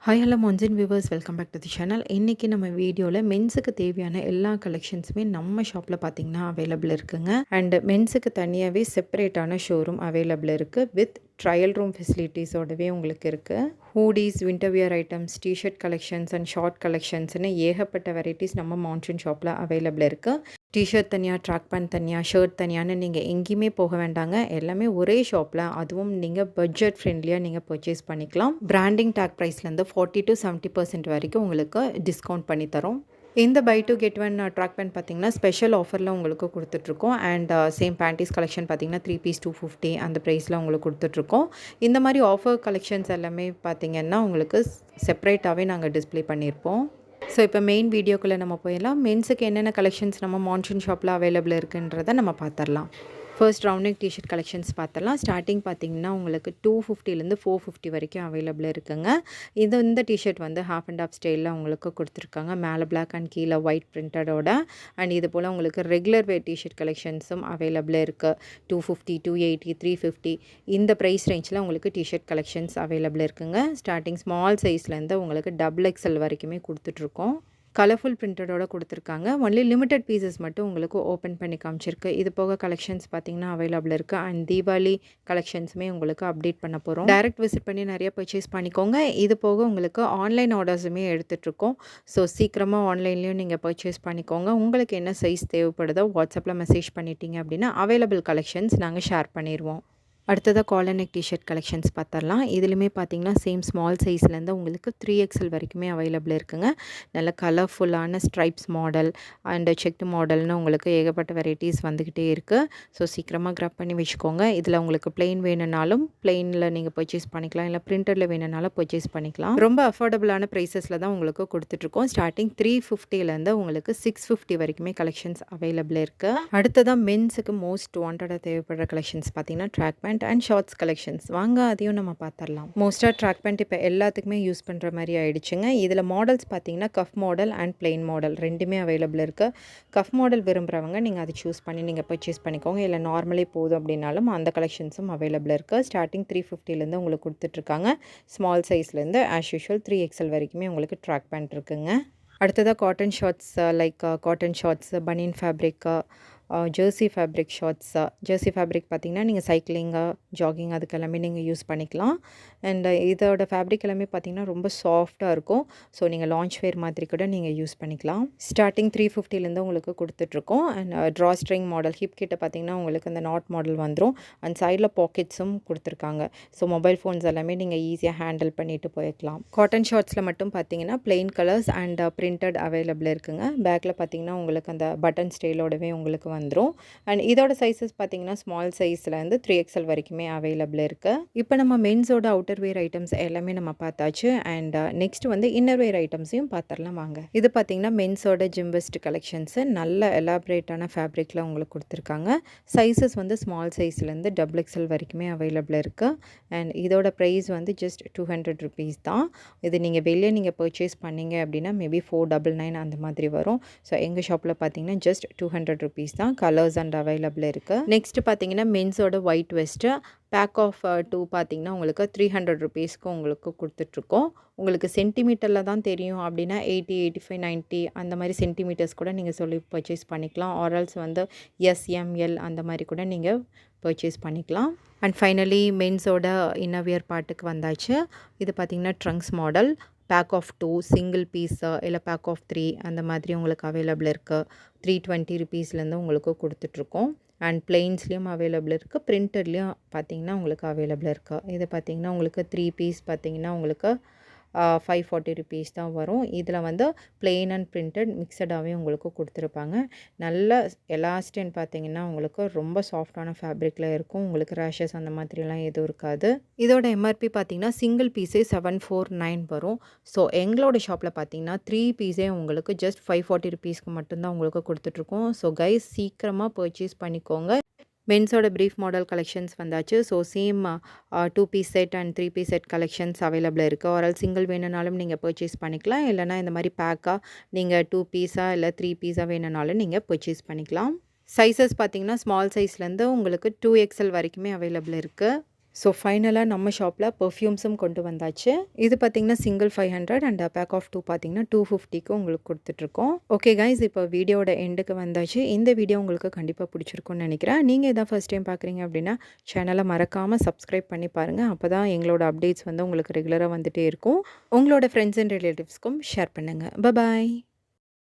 Hi hello மொன்சின் viewers, welcome back to the channel. இன்றைக்கி நம்ம வீடியோவில் மென்ஸுக்கு தேவையான எல்லா கலெக்ஷன்ஸுமே நம்ம ஷாப்பில் பார்த்திங்கன்னா அவைலபிள் இருக்குங்க. அண்ட் மென்ஸுக்கு தனியாகவே செப்பரேட்டான ஷோரூம் அவைலபிள் இருக்குது. வித் ட்ரையல் ரூம் ஃபெசிலிட்டிஸோடவே உங்களுக்கு இருக்குது. Hoodies, winter wear items, T-shirt collections and short கலெக்ஷன்ஸ்னு ஏகப்பட்ட வெரைட்டிஸ் நம்ம மான்சூன் ஷாப்பில் அவைலபிள் இருக்குது. டிஷர்ட் தனியாக, ட்ராக் பேண்ட் தனியாக, ஷர்ட் தனியான்னு நீங்கள் எங்கேயுமே போக வேண்டாங்க. எல்லாமே ஒரே ஷாப்பில், அதுவும் நீங்கள் பட்ஜெட் ஃப்ரெண்ட்லியாக நீங்கள் பர்ச்சேஸ் பண்ணிக்கலாம். பிராண்டிங் டேக் ப்ரைஸ்லேருந்து 40 to 70% வரைக்கும் உங்களுக்கு டிஸ்கவுண்ட் பண்ணி தரோம். இந்த buy two get one track pant பார்த்தீங்கன்னா ஸ்பெஷல் ஆஃபரில் உங்களுக்கு கொடுத்துட்ருக்கோம். அண்ட் சேம் பேண்டீஸ் கலெக்ஷன் பார்த்தீங்கன்னா 3 பீஸ் 250 அந்த ப்ரைஸில் உங்களுக்கு கொடுத்துட்ருக்கோம். இந்த மாதிரி ஆஃபர் கலெக்ஷன்ஸ் எல்லாமே பார்த்தீங்கன்னா உங்களுக்கு செப்பரேட்டாகவே நாங்கள் டிஸ்பிளே பண்ணியிருப்போம். ஸோ இப்போ மெயின் வீடியோக்குள்ளே நம்ம போயிடலாம். மென்ஸுக்கு என்னென்ன கலெக்ஷன்ஸ் நம்ம மான்சூன் ஷாப்பில் அவைலபிள் இருக்குன்றதை நம்ம பார்த்துடலாம். First round neck T-shirt collections பார்த்துடலாம். ஸ்டார்டிங் பார்த்தீங்கன்னா உங்களுக்கு 250லேருந்து 450 வரைக்கும் அவைலபிள் இருக்குங்க. இந்த டிஷர்ட் வந்து ஹாஃப் அண்ட் ஆஃப் ஸ்டைலில் உங்களுக்கு கொடுத்துருக்காங்க. மேலே பிளாக் அண்ட் கீழே ஒயிட் பிரிண்டடோட. அண்ட் இது போல் உங்களுக்கு ரெகுலர் வேர் டிஷர்ட் கலெக்ஷன்ஸும் அவைலபிள் இருக்குது. 250, 280, 350 இந்த ப்ரைஸ் ரேஞ்சில் உங்களுக்கு டிஷர்ட் கலெக்ஷன்ஸ் அவைலபிள் இருக்குங்க. ஸ்டார்டிங் ஸ்மால் சைஸ்லேருந்து உங்களுக்கு டபுள் எக்ஸல் வரைக்குமே கொடுத்துட்ருக்கோம். கலர்ஃபுல் பிரிண்டடோட கொடுத்துருக்காங்க. ஒன்லி லிமிட்டட் பீசஸ் மட்டும் உங்களுக்கு ஓப்பன் பண்ணி காமிச்சிருக்கு. இது போக கலெக்ஷன்ஸ் பார்த்திங்கன்னா அவைலபிள் இருக்குது. அண்ட் தீபாவளி கலெக்ஷன்ஸுமே உங்களுக்கு அப்டேட் பண்ண போகிறோம். டைரக்ட் விசிட் பண்ணி நிறைய பர்ச்சேஸ் பண்ணிக்கோங்க. இது போக உங்களுக்கு ஆன்லைன் ஆர்டர்ஸுமே எடுத்துகிட்ருக்கோம். ஸோ சீக்கிரமாக ஆன்லைன்லேயும் நீங்கள் பர்ச்சேஸ் பண்ணிக்கோங்க. உங்களுக்கு என்ன சைஸ் தேவைப்படுதோ வாட்ஸ்அப்பில் மெசேஜ் பண்ணிட்டீங்க அப்படின்னா அவைலபிள் கலெக்ஷன்ஸ் நாங்கள் ஷேர் பண்ணிடுவோம். அடுத்ததாக காலர் நெக் டிஷர்ட் கலெக்ஷன்ஸ் பார்த்துடலாம். இதுலையுமே பார்த்தீங்கன்னா சேம் ஸ்மால் சைஸ்லேருந்து உங்களுக்கு 3XL வரைக்குமே அவைலபிள் இருக்குங்க. நல்ல கலர்ஃபுல்லான ஸ்ட்ரைப்ஸ் மாடல் அண்ட் செக்டு மாடல்னு உங்களுக்கு ஏகப்பட்ட வெரைட்டிஸ் வந்துக்கிட்டே இருக்குது. ஸோ சீக்கிரமாக கிராப் பண்ணி வச்சுக்கோங்க. இதில் உங்களுக்கு பிளெயின் வேணுனாலும் பிளெயினில் நீங்கள் பர்ச்சேஸ் பண்ணிக்கலாம், இல்லை பிரிண்டரில் வேணுனாலும் பர்ச்சேஸ் பண்ணிக்கலாம். ரொம்ப அஃபோர்டபுளான ப்ரைஸஸில் தான் உங்களுக்கு கொடுத்துட்ருக்கோம். ஸ்டார்டிங் 350லேருந்து உங்களுக்கு 650 வரைக்குமே கலெக்ஷன்ஸ் அவைலபிள் இருக்குது. அடுத்ததாக மென்ஸுக்கு மோஸ்ட் வாண்டடாக தேவைப்படுற கலெக்ஷன்ஸ் பார்த்தீங்கன்னா track pant and shorts collections. வாங்க அதையும் நம்ம பார்த்துடலாம். மோஸ்ட்டாக ட்ராக் பேண்ட் இப்போ எல்லாத்துக்குமே யூஸ் பண்ணுற மாதிரி ஆயிடுச்சுங்க. இதில் மாடல்ஸ் பார்த்தீங்கன்னா cuff model and plain model ரெண்டுமே அவைலபிள் இருக்குது. கஃப் மாடல் விரும்புகிறவங்க நீங்கள் அதை சூஸ் பண்ணி நீங்கள் பர்ச்சேஸ் பண்ணிக்கோங்க. இல்லை நார்மலே போதும் அப்படின்னாலும் அந்த கலெக்ஷன்ஸும் அவைலபிள் இருக்குது. ஸ்டார்டிங் 350லேருந்து உங்களுக்கு கொடுத்துட்ருக்காங்க. ஸ்மால் சைஸ்லேருந்து ஆஸ் யூஷுவல் 3XL வரைக்குமே உங்களுக்கு ட்ராக் பேண்ட் இருக்குங்க. அடுத்ததாக cotton shorts, like cotton shorts, பனியன் fabric, jersey fabric shorts. Jersey fabric பார்த்திங்கன்னா நீங்கள் சைக்கிளிங்கு, ஜாகிங் அதுக்கு எல்லாமே நீங்கள் யூஸ் பண்ணிக்கலாம். அண்ட் இதோட ஃபேப்ரிக் எல்லாமே பார்த்திங்கன்னா ரொம்ப சாஃப்டாக இருக்கும். ஸோ நீங்கள் லான்ச் வேர் மாதிரி கூட நீங்கள் யூஸ் பண்ணிக்கலாம். ஸ்டார்டிங் 350லேருந்து உங்களுக்கு கொடுத்துட்ருக்கோம். And draw string model hip கிட்ட பார்த்திங்கன்னா உங்களுக்கு அந்த நாட் மாடல் வந்துடும். அண்ட் சைடில் பாக்கெட்ஸும் கொடுத்துருக்காங்க. ஸோ மொபைல் ஃபோன்ஸ் எல்லாமே நீங்கள் ஈஸியாக ஹேண்டில் பண்ணிட்டு போய்க்கலாம். காட்டன் ஷார்ட்ஸில் மட்டும் பார்த்திங்கன்னா plain colours and printed available இருக்குங்க. பேக்கில் பார்த்திங்கன்னா உங்களுக்கு அந்த பட்டன் ஸ்டைலோடவே உங்களுக்கு வந்துடும். அண்ட் இதோட சைஸஸ் பார்த்தீங்கன்னா ஸ்மால் சைஸ்லேருந்து 3XL வரைக்குமே அவைலபிள் இருக்குது. இப்போ நம்ம மென்ஸோட அவுட்டர் வேர் ஐட்டம்ஸ் எல்லாமே நம்ம பார்த்தாச்சு. அண்ட் நெக்ஸ்ட் வந்து இன்னர் வேர் ஐட்டம்ஸையும் பார்த்துடலாம் வாங்க. இது பார்த்தீங்கன்னா மென்ஸோட ஜிம் வெஸ்ட் கலெக்ஷன்ஸு நல்ல எலாபரேட்டான ஃபேப்ரிக்கில் உங்களுக்கு கொடுத்துருக்காங்க. சைஸஸ் வந்து ஸ்மால் சைஸ்லேருந்து XXL வரைக்குமே அவைலபிள் இருக்குது. அண்ட் இதோட ப்ரைஸ் வந்து ஜஸ்ட் 200 rupees தான். இது நீங்கள் வெளியே நீங்கள் பர்ச்சேஸ் பண்ணிங்க அப்படின்னா மேபி 499 அந்த மாதிரி வரும். ஸோ எங்கள் ஷாப்பில் பார்த்தீங்கன்னா ஜஸ்ட் 200 rupees தான். கலர்ஸ் அண்ட் அவைலபிள் இருக்குது. நெக்ஸ்ட் பார்த்தீங்கன்னா மென்ஸோட ஒயிட் வெஸ்ட்டு பேக் ஆஃப் 2 பார்த்தீங்கன்னா உங்களுக்கு 300 rupeesக்கு உங்களுக்கு கொடுத்துட்ருக்கோம். உங்களுக்கு சென்டிமீட்டரில் தான் தெரியும் அப்படின்னா 80, 85, 90 அந்த மாதிரி சென்டிமீட்டர்ஸ் கூட நீங்கள் சொல்லி பர்ச்சேஸ் பண்ணிக்கலாம். ஆர்எல்ஸ் வந்து SML அந்த மாதிரி கூட நீங்கள் பர்ச்சேஸ் பண்ணிக்கலாம். அண்ட் ஃபைனலி மென்ஸோட இன்னர்வியர் பார்ட்டுக்கு வந்தாச்சு. இது பார்த்திங்கன்னா trunks model pack of 2 single piece இல்லை பேக் ஆஃப் 3 அந்த மாதிரி உங்களுக்கு அவைலபிள் இருக்குது. 320 rupeesலேருந்து உங்களுக்கு கொடுத்துட்ருக்கோம். அண்ட் பிளெயின்ஸ்லேயும் அவைலபிள் இருக்குது. பிரிண்டட்லேயும் பார்த்திங்கன்னா உங்களுக்கு அவைலபிள் இருக்குது. இது பார்த்திங்கன்னா உங்களுக்கு 3 பீஸ் பார்த்திங்கன்னா உங்களுக்கு 540 rupees தான் வரும். இதில் வந்து பிளெயின் அண்ட் பிரிண்டட் மிக்சடாகவே உங்களுக்கு கொடுத்துருப்பாங்க. நல்ல எலாஸ்டின் பார்த்திங்கன்னா உங்களுக்கு ரொம்ப சாஃப்டான ஃபேப்ரிக்கில் இருக்கும். உங்களுக்கு ரேஷஸ் அந்த மாதிரிலாம் எதுவும் இருக்காது. இதோட எம்ஆர்பி பார்த்திங்கன்னா சிங்கிள் பீஸே 749 வரும். ஸோ எங்களோட ஷாப்பில் பார்த்திங்கன்னா 3 பீஸே உங்களுக்கு ஜஸ்ட் 540 rupeesக்கு மட்டும்தான் உங்களுக்கு கொடுத்துட்ருக்கோம். ஸோ கைஸ் சீக்கிரமாக பர்ச்சேஸ் பண்ணிக்கோங்க. மென்ஸோட ப்ரீஃப் மாடல் கலெக்ஷன்ஸ் வந்தாச்சு. So same 2 piece set and 3 piece set collections available இருக்குது. ஒரு சிங்கிள் வேணுனாலும் நீங்கள் பர்ச்சேஸ் பண்ணிக்கலாம். இல்லைனா இந்த மாதிரி பேக்காக நீங்கள் 2 பீஸாக இல்லை 3 பீஸாக வேணுனாலும் நீங்கள் பர்ச்சேஸ் பண்ணிக்கலாம். சைஸஸ் பார்த்திங்கன்னா ஸ்மால் சைஸ்லேருந்து உங்களுக்கு 2XL வரைக்குமே அவைலபிள் இருக்குது. ஸோ ஃபைனலாக நம்ம ஷாப்பில் பெர்ஃப்யூம்ஸும் கொண்டு வந்தாச்சு. இது பார்த்தீங்கன்னா சிங்கிள் 500 அண்ட் பேக் ஆஃப் 2 பார்த்தீங்கன்னா 250க்கு உங்களுக்கு கொடுத்துட்ருக்கோம். ஓகே கைஸ், இப்போ வீடியோட எண்டுக்கு வந்தாச்சு. இந்த வீடியோ உங்களுக்கு கண்டிப்பாக பிடிச்சிருக்கும்னு நினைக்கிறேன். நீங்கள் இதான் ஃபர்ஸ்ட் டைம் பார்க்குறீங்க அப்படின்னா சேனலை மறக்காமல் சப்ஸ்கிரைப் பண்ணி பாருங்கள். அப்போ தான் எங்களோட அப்டேட்ஸ் வந்து உங்களுக்கு ரெகுலராக வந்துகிட்டே இருக்கும். உங்களோட ஃப்ரெண்ட்ஸ் அண்ட் ரிலேட்டிவ்ஸ்க்கும் ஷேர் பண்ணுங்கள். பாய்.